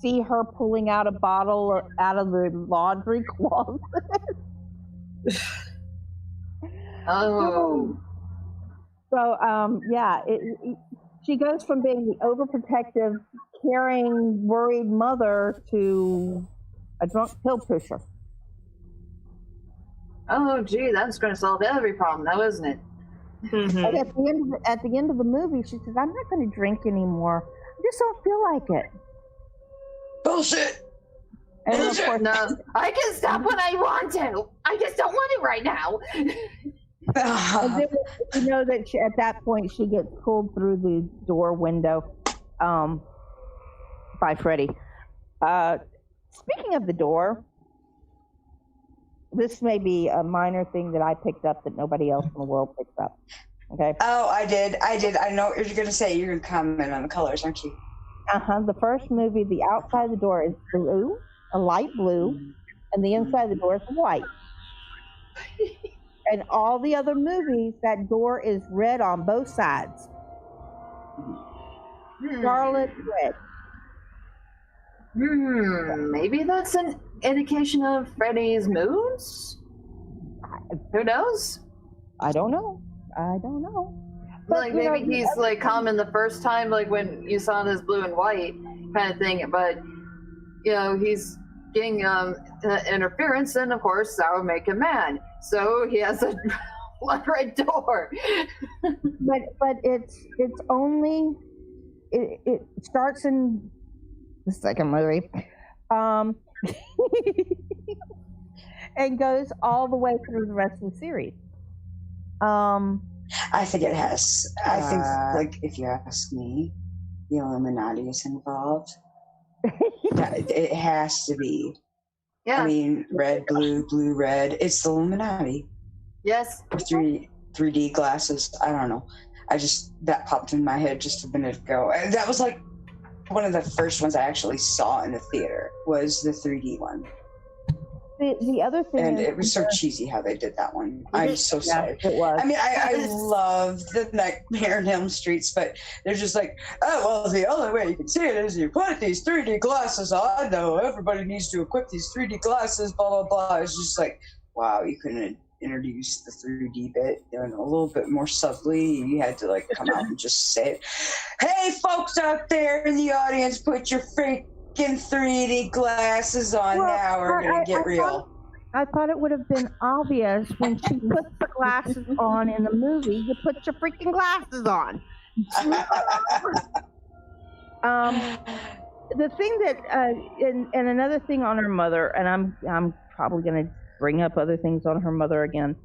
see her pulling out a bottle out of the laundry closet. Oh. So, she goes from being the overprotective, caring, worried mother to a drunk pill pusher. Oh, gee, that's going to solve every problem, though, isn't it? Mm-hmm. And at the end of the movie, she says, I'm not going to drink anymore. I just don't feel like it. Bullshit! And of course, no, I can stop when I want to. I just don't want it right now. And then you know that at that point she gets pulled through the door window by Freddy. Speaking of the door, this may be a minor thing that I picked up that nobody else in the world picked up. Okay. Oh, I did. I know what you're going to say. You're going to comment on the colors, aren't you? The first movie, the outside of the door is blue, a light blue, and the inside of the door is white. And all the other movies, that door is red on both sides. Scarlet red. Maybe that's an indication of Freddy's moods? Who knows? I don't know. But, Like maybe he's like common the first time, like when you saw this blue and white kind of thing, but he's getting interference, and of course that would make him mad. So he has a blood red door. but it's only it starts in the second movie, and goes all the way through the rest of the series. I think it has. I think, like, if you ask me, the Illuminati is involved. It has to be. Yeah. I mean, red, blue, blue, red. It's the Illuminati. Yes. 3D glasses. I don't know. That popped in my head just a minute ago. That was like one of the first ones I actually saw in the theater was the 3D one. The other thing, and it was so cheesy how they did that one. I'm so sorry. It was. I mean, I love the Nightmare on Elm Streets, but they're just like, oh, well, the only way you can see it is you put these 3D glasses on. No, everybody needs to equip these 3D glasses, blah, blah, blah. It's just like, wow, you couldn't introduce the 3D bit a little bit more subtly. You had to, like, come out and just say it. Hey, folks out there in the audience, put your freaking 3D glasses on now. We're going to get real. I thought it would have been obvious when she puts the glasses on in the movie, you put your freaking glasses on. The thing that, and another thing on her mother, and I'm probably going to bring up other things on her mother again.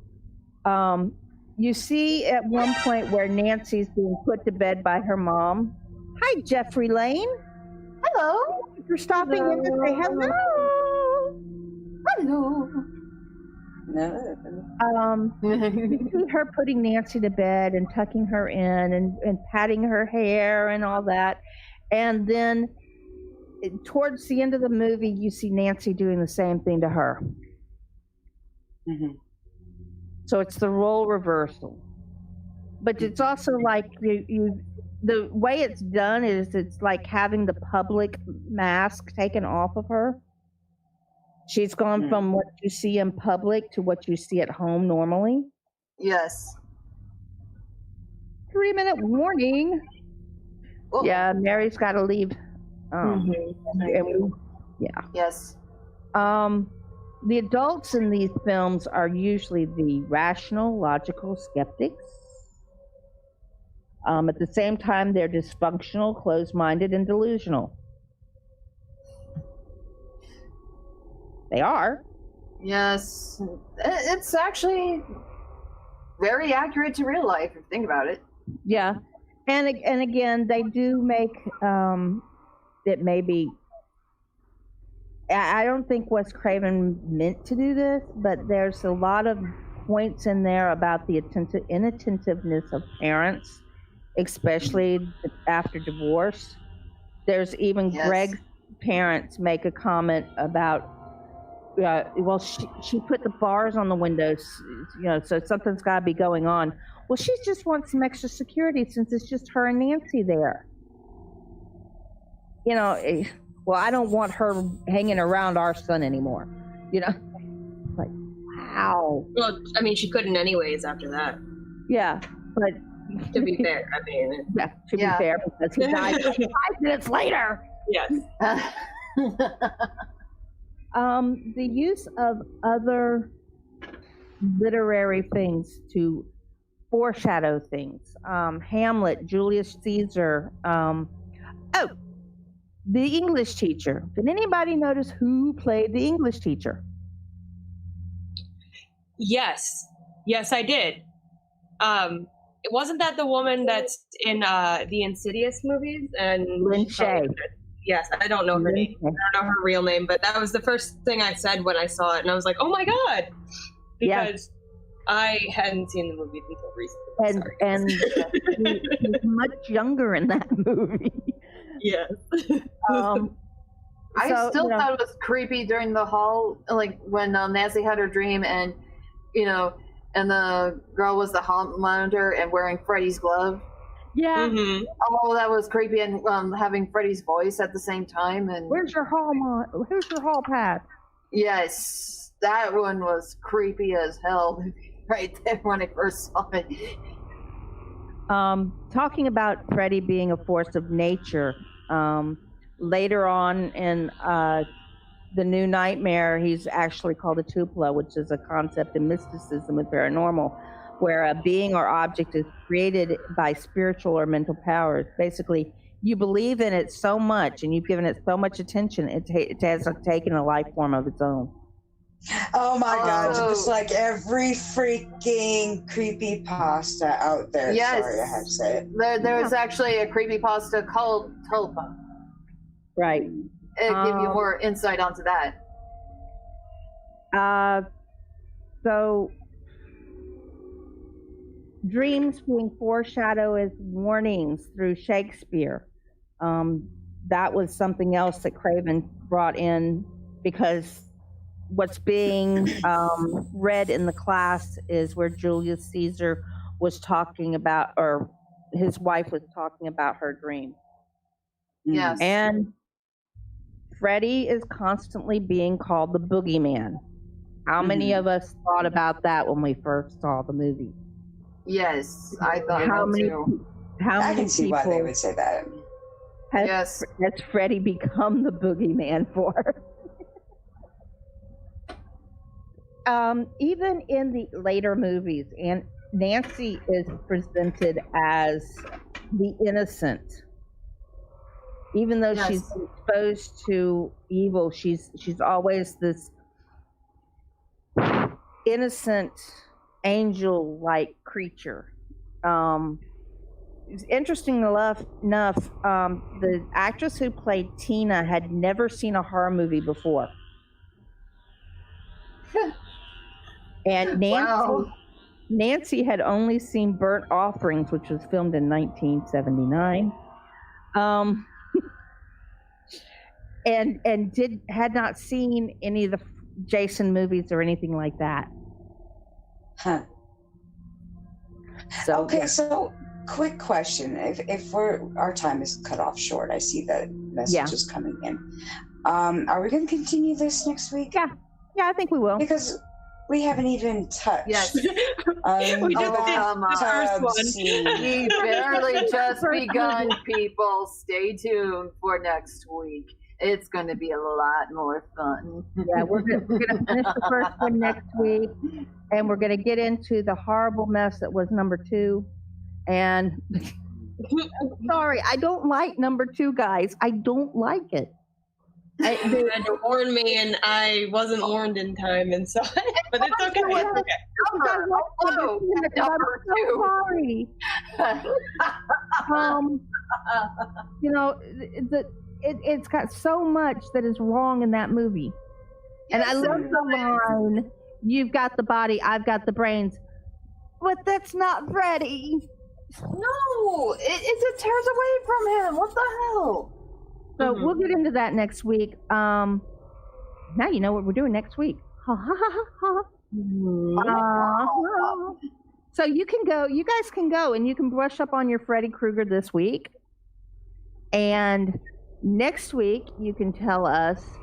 You see at one point where Nancy's being put to bed by her mom. Hi, Jeffrey Lane. Hello. For stopping in to say hello. Hello. You see her putting Nancy to bed and tucking her in and patting her hair and all that. And then towards the end of the movie, you see Nancy doing the same thing to her. Mm-hmm. So it's the role reversal. But it's also like the way it's done is it's like having the public mask taken off of her. She's gone from what you see in public to what you see at home normally. Yes. 3-minute warning. Oh. Yeah, Mary's got to leave. Yes. The adults in these films are usually the rational, logical skeptics. At the same time, they're dysfunctional, closed-minded, and delusional. They are. Yes. It's actually very accurate to real life, if you think about it. Yeah. And again, they do make it maybe... I don't think Wes Craven meant to do this, but there's a lot of points in there about the inattentiveness of parents, especially after divorce. There's even Greg's parents make a comment about, well, she put the bars on the windows, so something's got to be going on. Well, she just wants some extra security since it's just her and Nancy there. Well, I don't want her hanging around our son anymore. Like, wow. Well, I mean, she couldn't anyways after that. Yeah, but to be fair, I mean, to be fair, because he died 5 minutes later. Yes. The use of other literary things to foreshadow things. Hamlet, Julius Caesar. The English teacher. Did anybody notice who played the English teacher? Yes, I did. Wasn't that the woman that's in the Insidious movies? And Lynn Shay. Yes, I don't know her name. I don't know her real name, but that was the first thing I said when I saw it, and I was like, "Oh my god!" Because I hadn't seen the movie until recently. And he's much younger in that movie. Yes. I still thought it was creepy during the hall, like when Nancy had her dream, and and the girl was the hall monitor and wearing Freddy's glove. Yeah. Mm-hmm. Oh, that was creepy, and having Freddy's voice at the same time. And where's your hall pass? Yes. that one was creepy as hell right there when I first saw it. Talking about Freddy being a force of nature, later on in the new Nightmare, he's actually called a tupla, which is a concept in mysticism and paranormal, where a being or object is created by spiritual or mental powers. Basically, you believe in it so much and you've given it so much attention, it has taken a life form of its own. Oh my god, just like every freaking creepypasta out there. Yes. Sorry, I have to say it. There's actually a creepypasta called Tulpa. Right. It'll give you more insight onto that. So, dreams being foreshadowed as warnings through Shakespeare. That was something else that Craven brought in, because what's being read in the class is where Julius Caesar was talking about, or his wife was talking about her dream. Yes. And Freddy is constantly being called the boogeyman. How many of us thought about that when we first saw the movie? Yes, I thought How that many? too. How I many can see people why they would say that. Yes. has Freddy become the boogeyman for? Even in the later movies, and Nancy is presented as the innocent. Even though she's exposed to evil, she's always this innocent, angel-like creature. Interesting enough, the actress who played Tina had never seen a horror movie before. And Nancy had only seen Burnt Offerings, which was filmed in 1979. And had not seen any of the Jason movies or anything like that. Huh. So, okay, so quick question. If our time is cut off short, I see that messages coming in. Are we going to continue this next week? Yeah, I think we will. Because we haven't even touched. Yes. We just did the first one. We barely just begun, people. Stay tuned for next week. It's going to be a lot more fun. Yeah, we're going to finish the first one next week, and we're going to get into the horrible mess that was number 2. And sorry, I don't like number 2, guys. I don't like it. They had to warn me, and I wasn't warned in time, and so but it's okay. It's okay. Sorry. You know, it's got so much that is wrong in that movie. And I love the line, "You've got the body, I've got the brains." But that's not Freddy. No, it tears away from him. What the hell? So we'll get into that next week. Now you know what we're doing next week. So you guys can go and you can brush up on your Freddy Krueger this week. And next week you can tell us,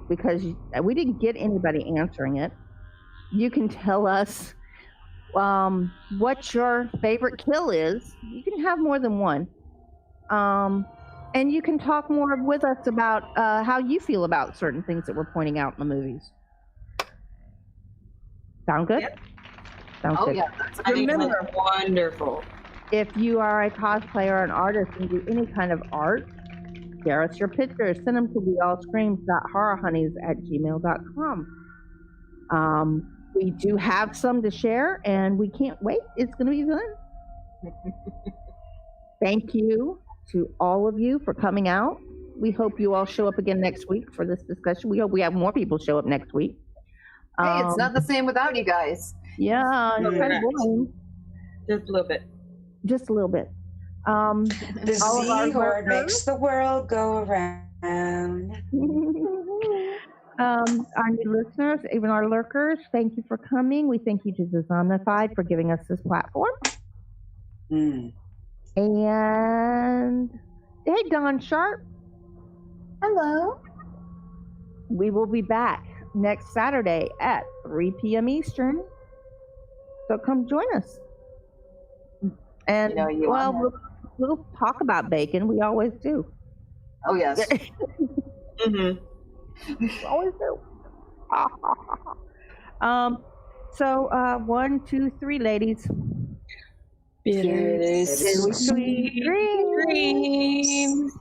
because we didn't get anybody answering it, you can tell us what your favorite kill is. You can have more than one. And you can talk more with us about how you feel about certain things that we're pointing out in the movies. Sound good? Yep. Sounds good. Yeah, Remember, wonderful. If you are a cosplayer or an artist and do any kind of art, share us your pictures. Send them to weallscreams.horrorhoneys@gmail.com. We do have some to share, and we can't wait. It's going to be fun. Thank you to all of you for coming out. We hope you all show up again next week for this discussion. We hope we have more people show up next week. Hey, it's not the same without you guys. Yeah, it's kind of boring. Just a little bit. Just a little bit. The Z-Horde makes the world go around. Our new listeners, even our lurkers, thank you for coming. We thank you to Dezombified for giving us this platform. And hey, Don Sharp. Hello. We will be back next Saturday at 3 p.m. Eastern. So come join us. And we'll talk about bacon. We always do. Oh yes. Mm-hmm. We always do. So 1, 2, 3, ladies. Sweet dreams.